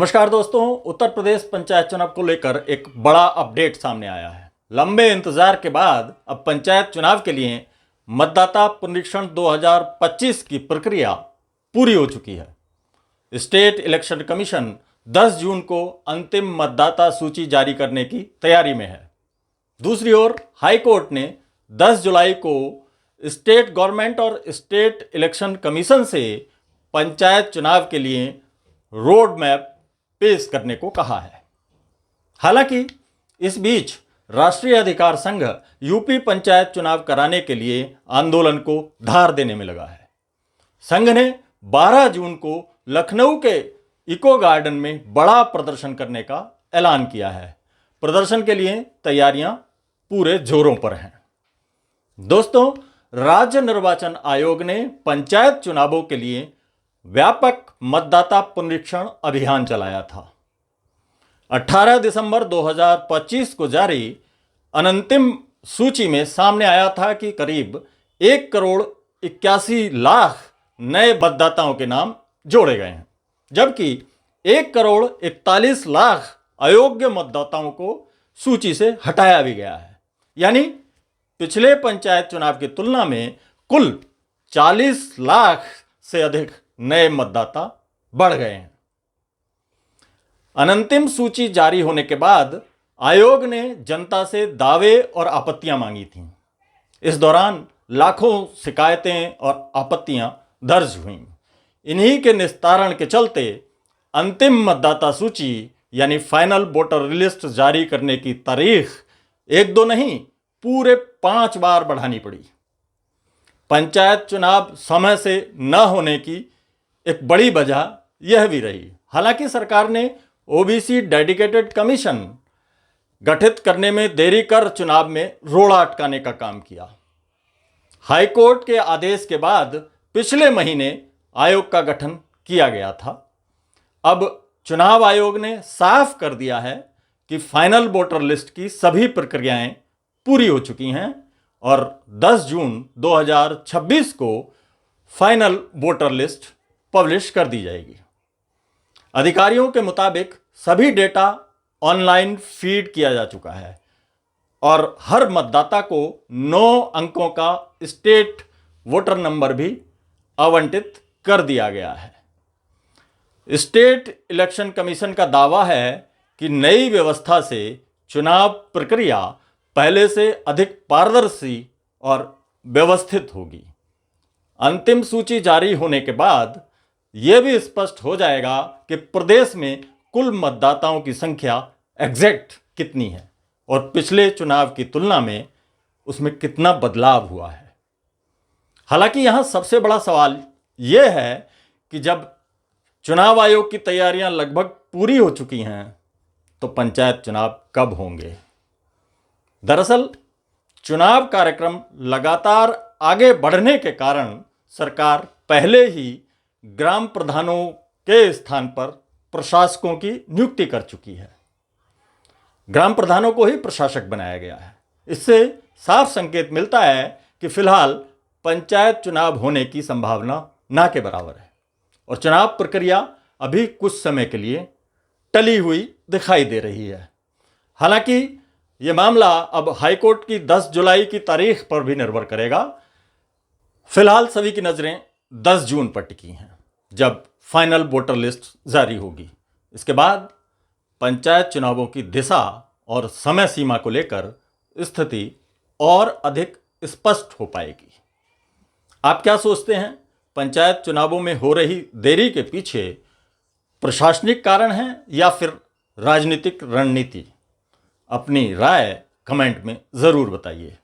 नमस्कार दोस्तों, उत्तर प्रदेश पंचायत चुनाव को लेकर एक बड़ा अपडेट सामने आया है। लंबे इंतजार के बाद अब पंचायत चुनाव के लिए मतदाता पुनरीक्षण 2025 की प्रक्रिया पूरी हो चुकी है। स्टेट इलेक्शन कमीशन 10 जून को अंतिम मतदाता सूची जारी करने की तैयारी में है। दूसरी ओर हाई कोर्ट ने 10 जुलाई को स्टेट गवर्नमेंट और स्टेट इलेक्शन कमीशन से पंचायत चुनाव के लिए रोड मैप पेश करने को कहा है। हालांकि इस बीच राष्ट्रीय अधिकार संघ यूपी पंचायत चुनाव कराने के लिए आंदोलन को धार देने में लगा है। संघ ने 12 जून को लखनऊ के इको गार्डन में बड़ा प्रदर्शन करने का ऐलान किया है। प्रदर्शन के लिए तैयारियां पूरे जोरों पर हैं। दोस्तों, राज्य निर्वाचन आयोग ने पंचायत चुनावों के लिए व्यापक मतदाता पुनरीक्षण अभियान चलाया था। 18 दिसंबर 2025 को जारी अंतिम सूची में सामने आया था कि करीब 1 करोड़ 81 लाख नए मतदाताओं के नाम जोड़े गए हैं, जबकि 1 करोड़ 41 लाख अयोग्य मतदाताओं को सूची से हटाया भी गया है। यानी पिछले पंचायत चुनाव की तुलना में कुल 40 लाख से अधिक नए मतदाता बढ़ गए हैं। अंतिम सूची जारी होने के बाद आयोग ने जनता से दावे और आपत्तियां मांगी थीं। इस दौरान लाखों शिकायतें और आपत्तियां दर्ज हुईं। इन्हीं के निस्तारण के चलते अंतिम मतदाता सूची यानी फाइनल वोटर लिस्ट जारी करने की तारीख 1-2 नहीं, पूरे 5 बार बढ़ानी पड़ी। पंचायत चुनाव समय से न होने की एक बड़ी वजह यह भी रही। हालांकि सरकार ने ओबीसी डेडिकेटेड कमीशन गठित करने में देरी कर चुनाव में रोड़ा अटकाने का काम किया। हाईकोर्ट के आदेश के बाद पिछले महीने आयोग का गठन किया गया था। अब चुनाव आयोग ने साफ कर दिया है कि फाइनल वोटर लिस्ट की सभी प्रक्रियाएं पूरी हो चुकी हैं और 10 जून 2026 को फाइनल वोटर लिस्ट पब्लिश कर दी जाएगी। अधिकारियों के मुताबिक सभी डेटा ऑनलाइन फीड किया जा चुका है और हर मतदाता को 9 अंकों का स्टेट वोटर नंबर भी आवंटित कर दिया गया है। स्टेट इलेक्शन कमीशन का दावा है कि नई व्यवस्था से चुनाव प्रक्रिया पहले से अधिक पारदर्शी और व्यवस्थित होगी। अंतिम सूची जारी होने के बाद यह भी स्पष्ट हो जाएगा कि प्रदेश में कुल मतदाताओं की संख्या एग्जैक्ट कितनी है और पिछले चुनाव की तुलना में उसमें कितना बदलाव हुआ है। हालांकि यहां सबसे बड़ा सवाल यह है कि जब चुनाव आयोग की तैयारियां लगभग पूरी हो चुकी हैं तो पंचायत चुनाव कब होंगे। दरअसल चुनाव कार्यक्रम लगातार आगे बढ़ने के कारण सरकार पहले ही ग्राम प्रधानों के स्थान पर प्रशासकों की नियुक्ति कर चुकी है। ग्राम प्रधानों को ही प्रशासक बनाया गया है। इससे साफ संकेत मिलता है कि फिलहाल पंचायत चुनाव होने की संभावना ना के बराबर है और चुनाव प्रक्रिया अभी कुछ समय के लिए टली हुई दिखाई दे रही है। हालांकि ये मामला अब हाईकोर्ट की 10 जुलाई की तारीख पर भी निर्भर करेगा। फिलहाल सभी की नज़रें 10 जून पर टिकी हैं, जब फाइनल वोटर लिस्ट जारी होगी। इसके बाद पंचायत चुनावों की दिशा और समय सीमा को लेकर स्थिति और अधिक स्पष्ट हो पाएगी। आप क्या सोचते हैं? पंचायत चुनावों में हो रही देरी के पीछे प्रशासनिक कारण है या फिर राजनीतिक रणनीति? अपनी राय कमेंट में ज़रूर बताइए।